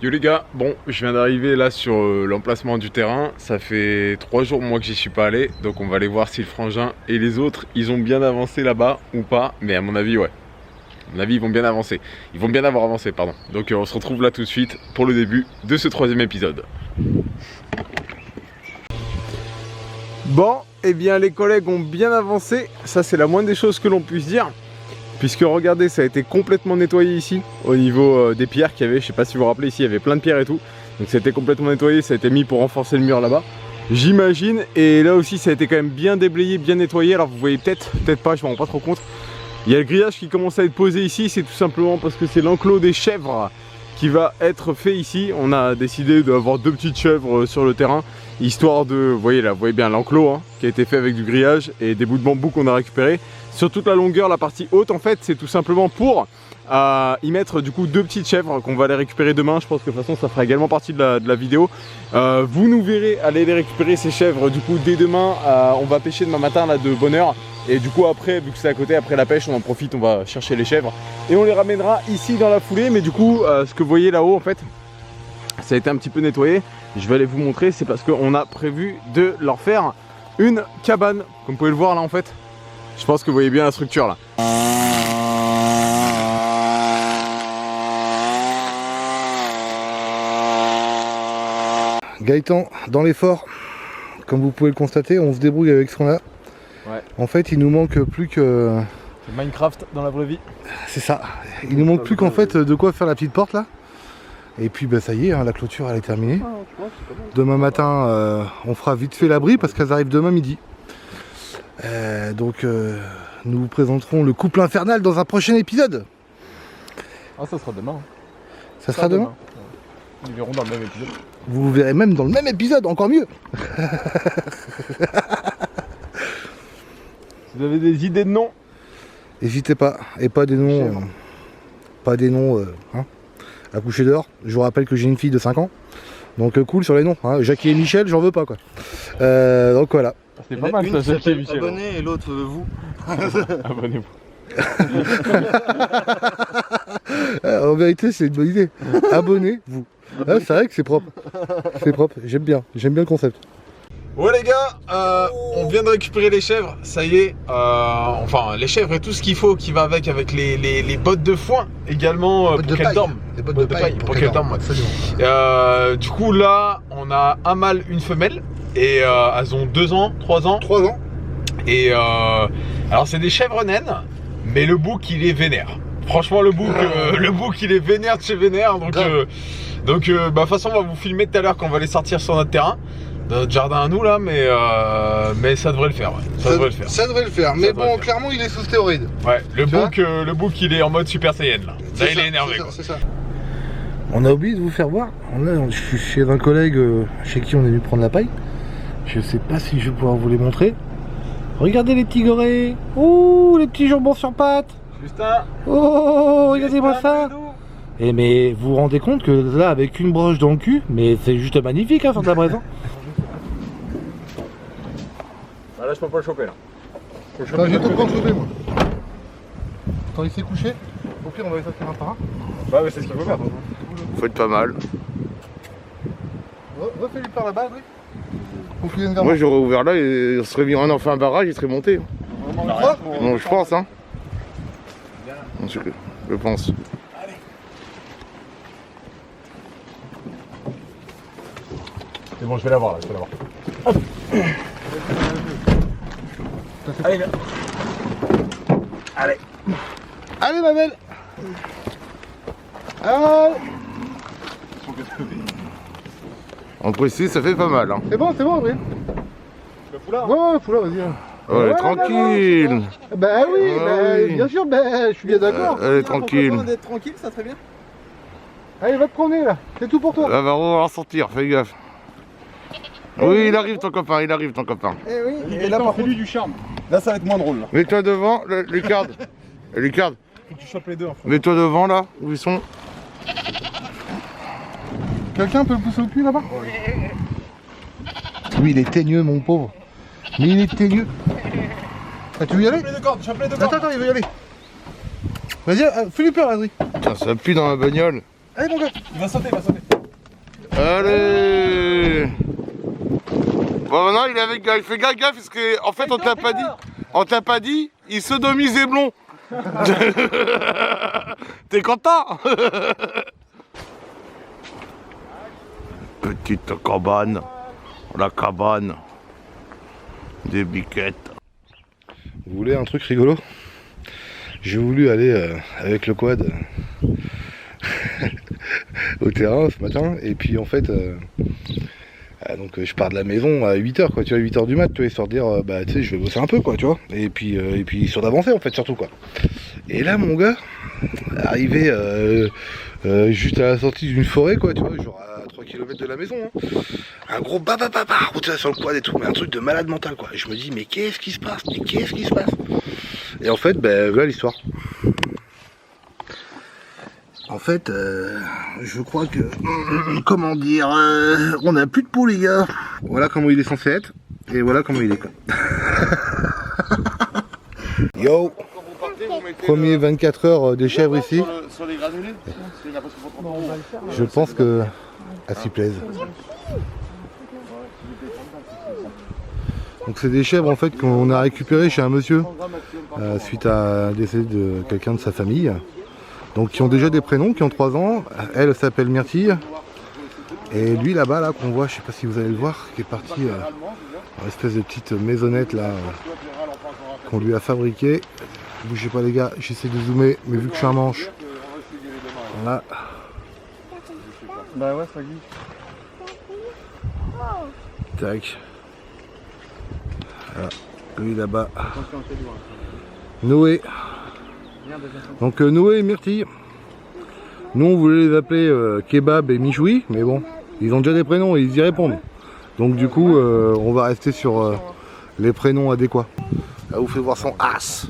Yo les gars, bon je viens d'arriver là sur l'emplacement du terrain. Ça fait 3 jours moi que j'y suis pas allé. Donc on va aller voir si le frangin et les autres ils ont bien avancé là-bas ou pas. Mais à mon avis ouais. À mon avis ils vont bien avancer. Ils vont bien avoir avancé pardon. Donc on se retrouve là tout de suite pour le début de ce 3e épisode. Bon, et bien les collègues ont bien avancé. Ça c'est la moindre des choses que l'on puisse dire. Puisque regardez, ça a été complètement nettoyé ici au niveau des pierres qu'il y avait. Je sais pas si vous vous rappelez, ici il y avait plein de pierres et tout. Donc ça a été complètement nettoyé, ça a été mis pour renforcer le mur là-bas, j'imagine. Et là aussi ça a été quand même bien déblayé, bien nettoyé. Alors vous voyez peut-être pas, je me rends pas trop compte. Il y a le grillage qui commence à être posé ici. C'est tout simplement parce que c'est l'enclos des chèvres qui va être fait ici. On a décidé d'avoir 2 petites chèvres sur le terrain, histoire de, vous voyez là, vous voyez bien l'enclos hein, qui a été fait avec du grillage et des bouts de bambou qu'on a récupéré. Sur toute la longueur, la partie haute en fait, c'est tout simplement pour y mettre du coup 2 petites chèvres qu'on va aller récupérer demain. Je pense que de toute façon ça fera également partie de la vidéo. Vous nous verrez aller les récupérer ces chèvres du coup dès demain. On va pêcher demain matin là de bonne heure. Et du coup après, vu que c'est à côté, après la pêche on en profite, on va chercher les chèvres. Et on les ramènera ici dans la foulée. Mais du coup ce que vous voyez là-haut en fait, ça a été un petit peu nettoyé. Je vais aller vous montrer, c'est parce qu'on a prévu de leur faire une cabane. Comme vous pouvez le voir là en fait. Je pense que vous voyez bien la structure là. Gaëtan dans l'effort, comme vous pouvez le constater, on se débrouille avec ce qu'on a. Ouais. En fait il nous manque plus que... C'est Minecraft dans la vraie vie. C'est ça. Il nous manque plus qu'en fait de quoi faire la petite porte là. Et puis bah, ça y est, hein, la clôture elle est terminée. Demain matin on fera vite fait l'abri parce qu'elles arrivent demain midi. Donc nous vous présenterons le couple infernal dans un prochain épisode. Ah ça sera demain. Ça sera demain. Ils verront dans le même épisode. Vous verrez même dans le même épisode, encore mieux. Vous avez des idées de noms? N'hésitez pas, et pas des noms hein, à coucher dehors. Je vous rappelle que j'ai une fille de 5 ans. Donc cool sur les noms, hein. Jackie et Michel, j'en veux pas quoi. Donc voilà. C'est pas mal ça, Jackie et Michel. Abonnez et l'autre vous. Abonnez-vous. En vérité c'est une bonne idée. Abonnez-vous. Ah, c'est vrai que c'est propre. C'est propre, j'aime bien le concept. Ouais les gars, on vient de récupérer les chèvres, ça y est, enfin les chèvres et tout ce qu'il faut qui va avec les bottes de foin également pour qu'elles dorment. Les bottes de paille pour qu'elles dorment. Du coup là, on a un mâle, une femelle et elles ont 2 ans, 3 ans. 3 ans. Et alors c'est des chèvres naines, mais le bouc il est vénère. Franchement le bouc il est vénère de chez vénère, donc bah de toute façon on va vous filmer tout à l'heure quand on va les sortir sur notre terrain. Notre jardin à nous là, mais ça devrait le faire, ouais. Ça devrait le faire. Mais bon, clairement il est sous stéroïde. Ouais, le bouc il est en mode Super Saiyan là. Là il est énervé quoi. C'est ça. On a oublié de vous faire voir. Je suis chez un collègue chez qui on est venu prendre la paille. Je sais pas si je vais pouvoir vous les montrer. Regardez les petits gorées. Oh, les petits jambons sur pattes. Justin. Oh, regardez-moi ça. Et mais vous vous rendez compte que là avec une broche dans le cul, mais c'est juste magnifique hein, sur de la braise. Ah, là je peux pas le choper là. J'ai pas le choper moi. Quand il s'est couché, au pire on va les sortir un par un. Bah mais c'est ce qu'il faut faire. Faut être pas mal. Refais-lui par là-bas, oui. Moi j'aurais ouvert là et on serait mis en enfin un barrage, il serait monté. Non, je pense hein. Je pense. C'est bon, je vais l'avoir là, je vais l'avoir. Hop. Allez, viens. Allez ma belle. Allez. En précis, ça fait pas mal hein. C'est bon Adrien. Le foulard. Ouais, foulard, vas-y. Oh, elle est tranquille. Bah oui, oui. Bien sûr, je suis bien d'accord. Elle est tranquille. D'être tranquille, ça serait bien. Allez, va te promener là, c'est tout pour toi. Là, on va sortir, fais gaffe. Oui, il arrive ton copain. Eh oui, et là par contre, lui du charme. Là ça va être moins drôle là. Mets-toi devant, Lucard. Lucard. Faut que tu chopes les deux en fait. Mets-toi devant là, où ils sont. Quelqu'un peut le pousser au cul là-bas? Oui, il est teigneux mon pauvre. Mais il est teigneux. Ah, tu veux y aller? Chope les deux cordes. Attends, il veut y aller. Vas-y, fais-lui peur, Adrien. Putain, ça pue dans la bagnole. Allez mon gars. Il va sauter, il va sauter. Allez. Bon maintenant il fait gaffe parce que en fait on t'a pas dit. On t'a pas dit, il sodomise les blonds. T'es content? Petite cabane. La cabane. Des biquettes. Vous voulez un truc rigolo? J'ai voulu aller avec le quad au terrain ce matin et puis en fait donc je pars de la maison à 8h quoi, tu vois, 8h du mat, tu vois, histoire de dire bah tu sais je vais bosser un peu quoi, tu vois, et puis histoire d'avancer en fait surtout quoi. Et là mon gars, arrivé juste à la sortie d'une forêt quoi, tu vois, genre à 3 km de la maison, hein, un gros tu vois, sur le quad et tout, mais un truc de malade mental quoi. Et je me dis mais qu'est-ce qui se passe? Mais qu'est-ce qui se passe? Et en fait, ben voilà l'histoire. En fait, je crois que, comment dire, on n'a plus de poules les gars. Voilà comment il est censé être, et voilà comment il est quoi. Yo, premier 24 heures des chèvres ici. Sur les granulés. Je pense que elles s'y plaisent. Donc c'est des chèvres en fait qu'on a récupérées chez un monsieur suite à un décès de quelqu'un de sa famille. Donc qui ont déjà des prénoms, qui ont 3 ans. Elle s'appelle Myrtille. Et lui là-bas là qu'on voit, je sais pas si vous allez le voir, qui est parti dans l'espèce de petite maisonnette là qu'on lui a fabriquée. Bougez pas les gars, j'essaie de zoomer, mais vu que je suis un manche. Voilà. Bah ouais, ça glisse. Tac. Voilà. Lui là-bas. Noé. Donc Noé et Myrtille. Nous on voulait les appeler Kebab et Michoui, mais bon, ils ont déjà des prénoms et ils y répondent. Donc du coup on va rester sur les prénoms adéquats. Là vous faites voir son as.